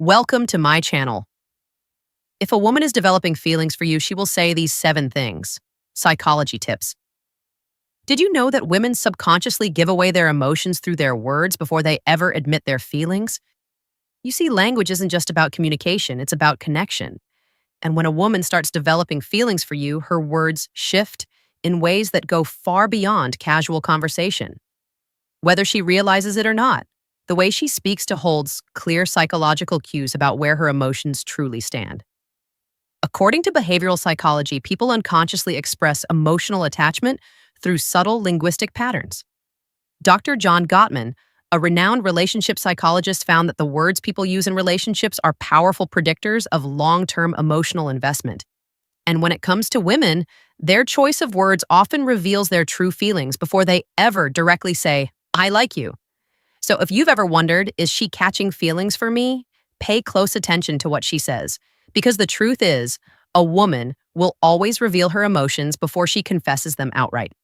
Welcome to my channel. If a woman is developing feelings for you, she will say these 7 things. Psychology tips. Did you know that women subconsciously give away their emotions through their words before they ever admit their feelings? You see, language isn't just about communication, it's about connection. And when a woman starts developing feelings for you, her words shift in ways that go far beyond casual conversation. Whether she realizes it or not, the way she speaks to holds clear psychological cues about where her emotions truly stand. According to behavioral psychology, people unconsciously express emotional attachment through subtle linguistic patterns. Dr. John Gottman, a renowned relationship psychologist, found that the words people use in relationships are powerful predictors of long-term emotional investment. And when it comes to women, their choice of words often reveals their true feelings before they ever directly say, "I like you." So if you've ever wondered, is she catching feelings for me? Pay close attention to what she says. Because the truth is, a woman will always reveal her emotions before she confesses them outright.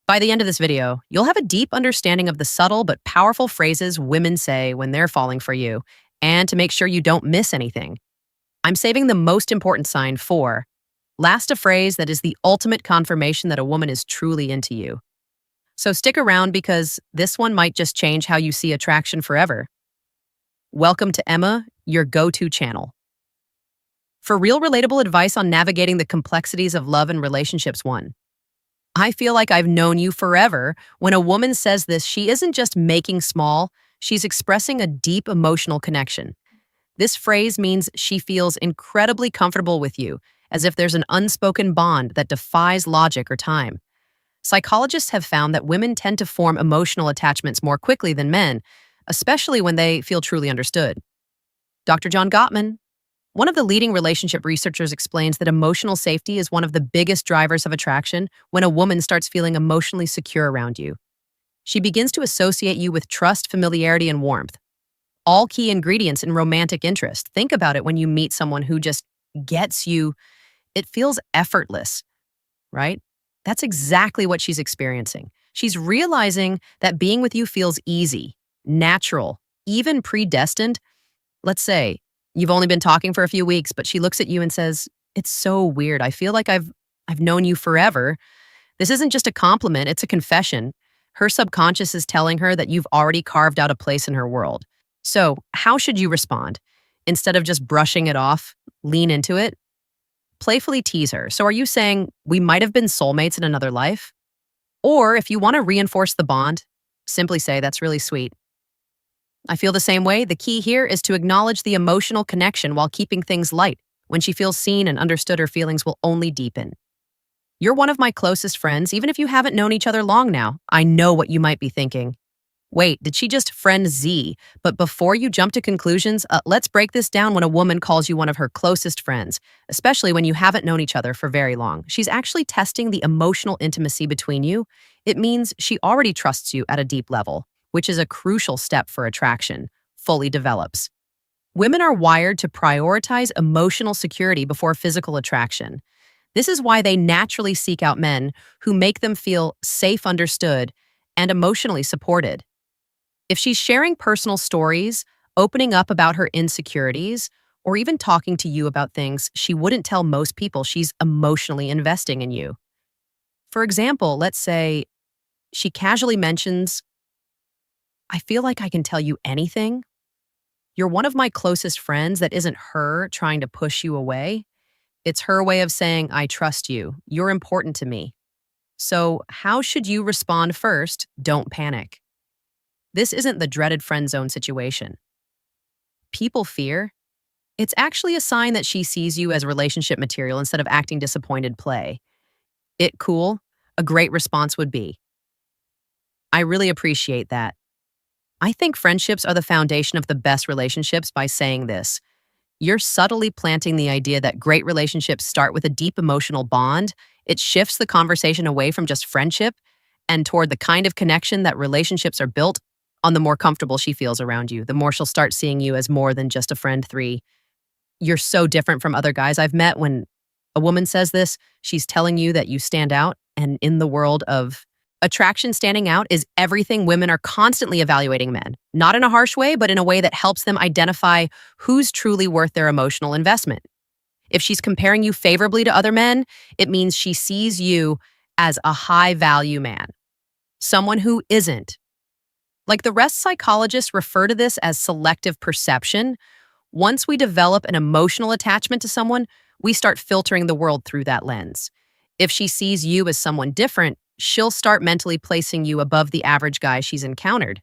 By the end of this video, you'll have a deep understanding of the subtle but powerful phrases women say when they're falling for you, and to make sure you don't miss anything, I'm saving the most important sign for last, a phrase that is the ultimate confirmation that a woman is truly into you. So stick around because this one might just change how you see attraction forever. Welcome to Emma, your go-to channel. For real relatable advice on navigating the complexities of love and relationships. 1. I feel like I've known you forever. When a woman says this, she isn't just making small, she's expressing a deep emotional connection. This phrase means she feels incredibly comfortable with you, as if there's an unspoken bond that defies logic or time. Psychologists have found that women tend to form emotional attachments more quickly than men, especially when they feel truly understood. Dr. John Gottman, one of the leading relationship researchers, explains that emotional safety is one of the biggest drivers of attraction when a woman starts feeling emotionally secure around you. She begins to associate you with trust, familiarity, and warmth, all key ingredients in romantic interest. Think about it when you meet someone who just gets you. It feels effortless, right? That's exactly what she's experiencing. She's realizing that being with you feels easy, natural, even predestined. Let's say you've only been talking for a few weeks, but she looks at you and says, "It's so weird. I feel like I've known you forever." This isn't just a compliment, it's a confession. Her subconscious is telling her that you've already carved out a place in her world. So, how should you respond? Instead of just brushing it off, lean into it. Playfully tease her. So are you saying we might have been soulmates in another life? Or if you want to reinforce the bond, simply say, "That's really sweet. I feel the same way." The key here is to acknowledge the emotional connection while keeping things light. When she feels seen and understood, her feelings will only deepen. "You're one of my closest friends, even if you haven't known each other long now." I know what you might be thinking. Wait, did she just friend Z? But before you jump to conclusions, let's break this down. When a woman calls you one of her closest friends, especially when you haven't known each other for very long, she's actually testing the emotional intimacy between you. It means she already trusts you at a deep level, which is a crucial step for attraction fully develops. Women are wired to prioritize emotional security before physical attraction. This is why they naturally seek out men who make them feel safe, understood, and emotionally supported. If she's sharing personal stories, opening up about her insecurities, or even talking to you about things she wouldn't tell most people, she's emotionally investing in you. For example, let's say she casually mentions, "I feel like I can tell you anything. You're one of my closest friends." That isn't her trying to push you away. It's her way of saying, "I trust you. You're important to me." So, how should you respond first? Don't panic. This isn't the dreaded friend zone situation. People fear. It's actually a sign that she sees you as relationship material instead of acting disappointed play. It cool? A great response would be, "I really appreciate that. I think friendships are the foundation of the best relationships." By saying this, you're subtly planting the idea that great relationships start with a deep emotional bond. It shifts the conversation away from just friendship and toward the kind of connection that relationships are built on. The more comfortable she feels around you, the more she'll start seeing you as more than just a friend. 3. You're so different from other guys I've met. When a woman says this, she's telling you that you stand out and in the world of Attraction standing out is everything women are constantly evaluating men, not in a harsh way, but in a way that helps them identify who's truly worth their emotional investment. If she's comparing you favorably to other men, it means she sees you as a high value man, someone who isn't. Like the rest psychologists refer to this as selective perception. Once we develop an emotional attachment to someone, we start filtering the world through that lens. If she sees you as someone different, she'll start mentally placing you above the average guy she's encountered.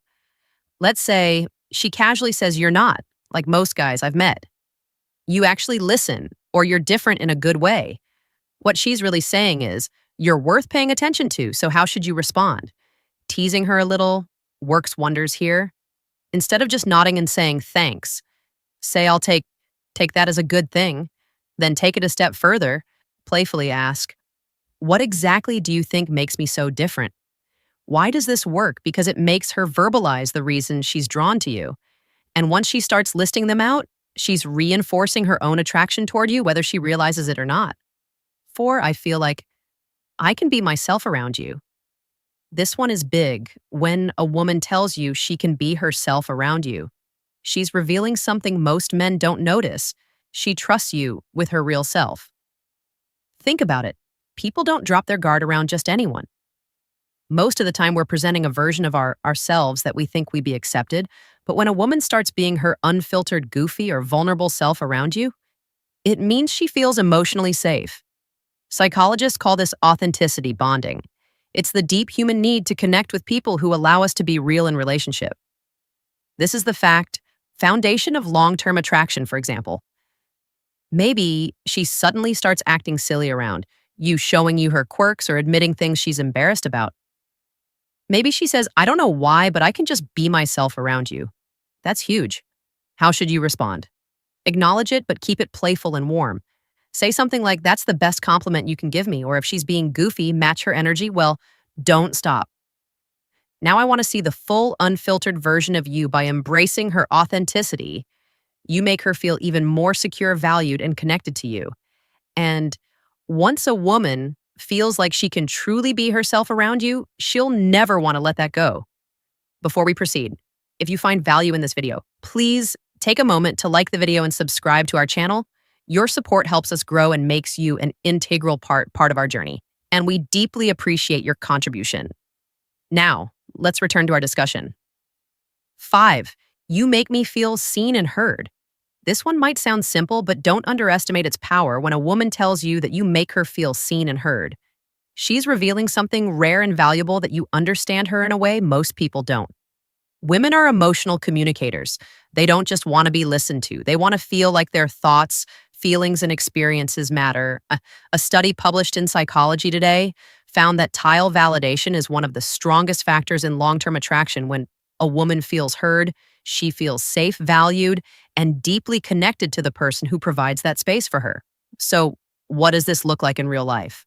Let's say she casually says you're not, like most guys I've met. You actually listen, or you're different in a good way. What she's really saying is, you're worth paying attention to, so how should you respond? Teasing her a little works wonders here. Instead of just nodding and saying thanks, say I'll take that as a good thing, then take it a step further, playfully ask, what exactly do you think makes me so different? Why does this work? Because it makes her verbalize the reasons she's drawn to you. And once she starts listing them out, she's reinforcing her own attraction toward you, whether she realizes it or not. 4, I feel like I can be myself around you. This one is big. When a woman tells you she can be herself around you, she's revealing something most men don't notice. She trusts you with her real self. Think about it. People don't drop their guard around just anyone. Most of the time, we're presenting a version of ourselves that we think we'd be accepted, but when a woman starts being her unfiltered, goofy, or vulnerable self around you, it means she feels emotionally safe. Psychologists call this authenticity bonding. It's the deep human need to connect with people who allow us to be real in relationship. This is the foundation of long-term attraction, for example. Maybe she suddenly starts acting silly around you, showing you her quirks or admitting things she's embarrassed about. Maybe she says, I don't know why, but I can just be myself around you. That's huge. How should you respond? Acknowledge it, but keep it playful and warm. Say something like, that's the best compliment you can give me, or if she's being goofy, match her energy. Well, don't stop. Now I want to see the full, unfiltered version of you. By embracing her authenticity, you make her feel even more secure, valued, and connected to you. And once a woman feels like she can truly be herself around you, she'll never want to let that go. Before we proceed, if you find value in this video, please take a moment to like the video and subscribe to our channel. Your support helps us grow and makes you an integral part of our journey, and we deeply appreciate your contribution. Now, let's return to our discussion. 5, you make me feel seen and heard. This one might sound simple, but don't underestimate its power when a woman tells you that you make her feel seen and heard. She's revealing something rare and valuable, that you understand her in a way most people don't. Women are emotional communicators. They don't just want to be listened to. They want to feel like their thoughts, feelings, and experiences matter. A study published in Psychology Today found that tile validation is one of the strongest factors in long-term attraction. When a woman feels heard, she feels safe, valued, and deeply connected to the person who provides that space for her. So, what does this look like in real life?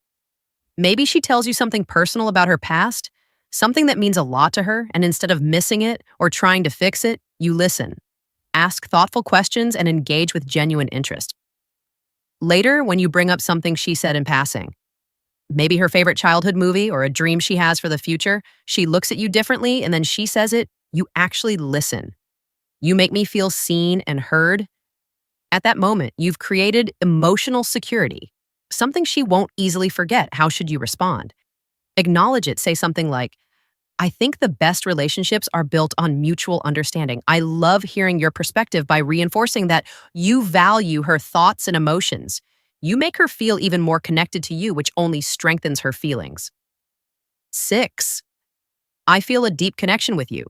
Maybe she tells you something personal about her past, something that means a lot to her, and instead of missing it or trying to fix it, you listen. Ask thoughtful questions and engage with genuine interest. Later, when you bring up something she said in passing, maybe her favorite childhood movie or a dream she has for the future, she looks at you differently and then she says it, you actually listen. You make me feel seen and heard. At that moment, you've created emotional security, something she won't easily forget. How should you respond? Acknowledge it. Say something like, I think the best relationships are built on mutual understanding. I love hearing your perspective. By reinforcing that you value her thoughts and emotions, you make her feel even more connected to you, which only strengthens her feelings. 6, I feel a deep connection with you.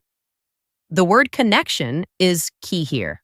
The word connection is key here.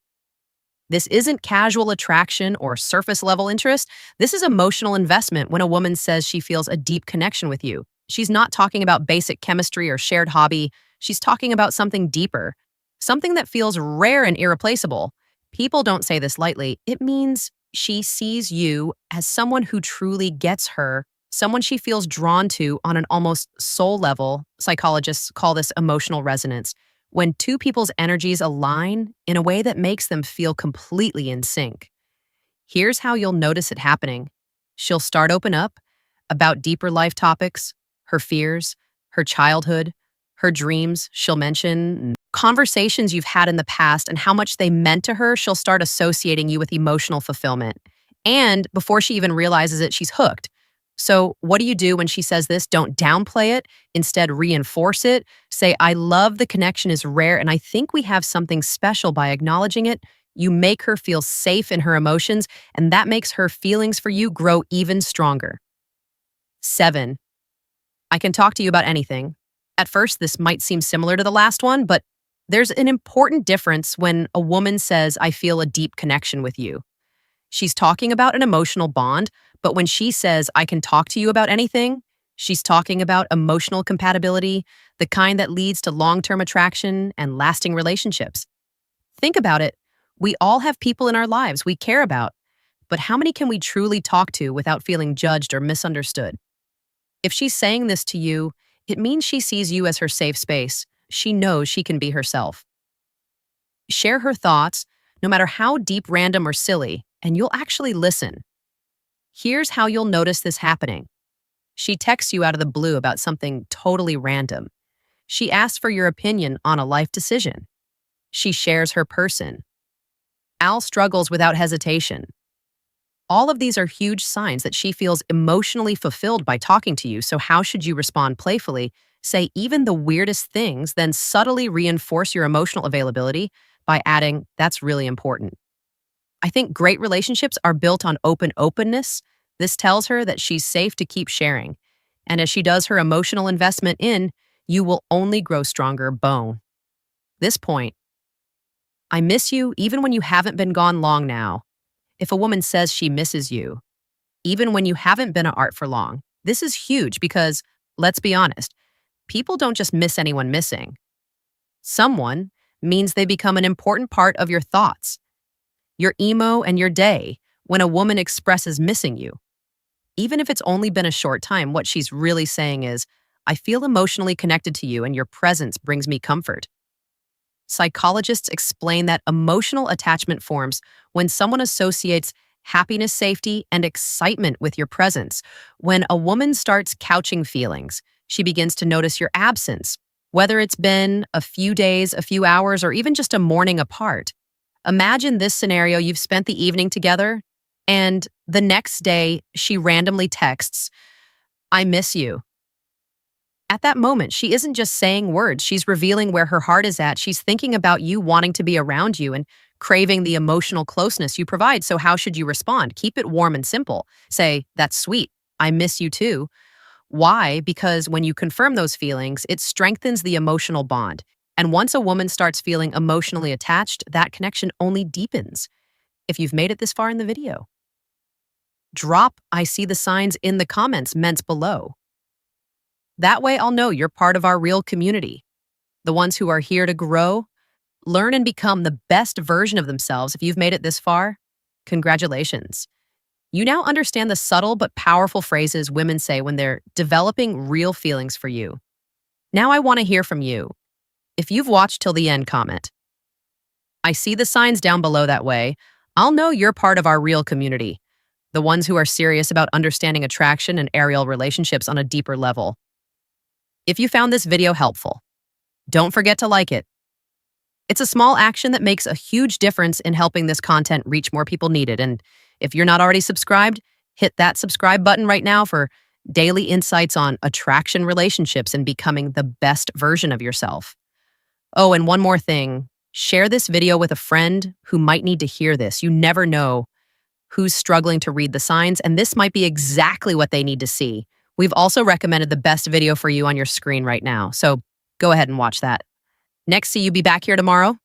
This isn't casual attraction or surface level interest. This is emotional investment. When a woman says she feels a deep connection with you, she's not talking about basic chemistry or shared hobby. She's talking about something deeper, something that feels rare and irreplaceable. People don't say this lightly. It means she sees you as someone who truly gets her, someone she feels drawn to on an almost soul level. Psychologists call this emotional resonance. When two people's energies align in a way that makes them feel completely in sync. Here's how you'll notice it happening. She'll start open up about deeper life topics, her fears, her childhood, her dreams she'll mention, conversations you've had in the past and how much they meant to her. She'll start associating you with emotional fulfillment. And before she even realizes it, she's hooked. So, what do you do when she says this? Don't downplay it. Instead, reinforce it. Say, I love the connection is rare, and I think we have something special by acknowledging it. You make her feel safe in her emotions, and that makes her feelings for you grow even stronger. 7. I can talk to you about anything. At first, this might seem similar to the last one, but there's an important difference when a woman says, I feel a deep connection with you. She's talking about an emotional bond, but when she says, I can talk to you about anything, she's talking about emotional compatibility, the kind that leads to long-term attraction and lasting relationships. Think about it. We all have people in our lives we care about, but how many can we truly talk to without feeling judged or misunderstood? If she's saying this to you, it means she sees you as her safe space. She knows she can be herself. Share her thoughts, no matter how deep, random, or silly, and you'll actually listen. Here's how you'll notice this happening. She texts you out of the blue about something totally random. She asks for your opinion on a life decision. She shares her person. Al struggles without hesitation. All of these are huge signs that she feels emotionally fulfilled by talking to you, so how should you respond playfully? Say even the weirdest things, then subtly reinforce your emotional availability by adding, that's really important. I think great relationships are built on openness. This tells her that she's safe to keep sharing. And as she does her emotional investment in, you will only grow stronger bone. This point, I miss you even when you haven't been gone long now. If a woman says she misses you, even when you haven't been at art for long, this is huge because, let's be honest, people don't just miss anyone missing. Someone means they become an important part of your thoughts, your emo, and your day. When a woman expresses missing you, even if it's only been a short time, what she's really saying is, I feel emotionally connected to you and your presence brings me comfort. Psychologists explain that emotional attachment forms when someone associates happiness, safety, and excitement with your presence. When a woman starts couching feelings, she begins to notice your absence, whether it's been a few days, a few hours, or even just a morning apart. Imagine this scenario: you've spent the evening together, and the next day she randomly texts, I miss you. At that moment, she isn't just saying words, she's revealing where her heart is at. She's thinking about you, wanting to be around you, and craving the emotional closeness you provide. So how should you respond? Keep it warm and simple. Say, that's sweet. I miss you too. Why? Because when you confirm those feelings, it strengthens the emotional bond. And once a woman starts feeling emotionally attached, that connection only deepens. If you've made it this far in the video, drop I see the signs in the comments meant below. That way I'll know you're part of our real community, the ones who are here to grow, learn, and become the best version of themselves. If you've made it this far, congratulations. You now understand the subtle but powerful phrases women say when they're developing real feelings for you. Now I want to hear from you. If you've watched till the end, comment. I see the signs down below. That way I'll know you're part of our real community, the ones who are serious about understanding attraction and aerial relationships on a deeper level. If you found this video helpful, don't forget to like it. It's a small action that makes a huge difference in helping this content reach more people needed. And if you're not already subscribed, hit that subscribe button right now for daily insights on attraction, relationships, and becoming the best version of yourself. Oh, and one more thing. Share this video with a friend who might need to hear this. You never know who's struggling to read the signs, and this might be exactly what they need to see. We've also recommended the best video for you on your screen right now, so go ahead and watch that. Next, see you be back here tomorrow.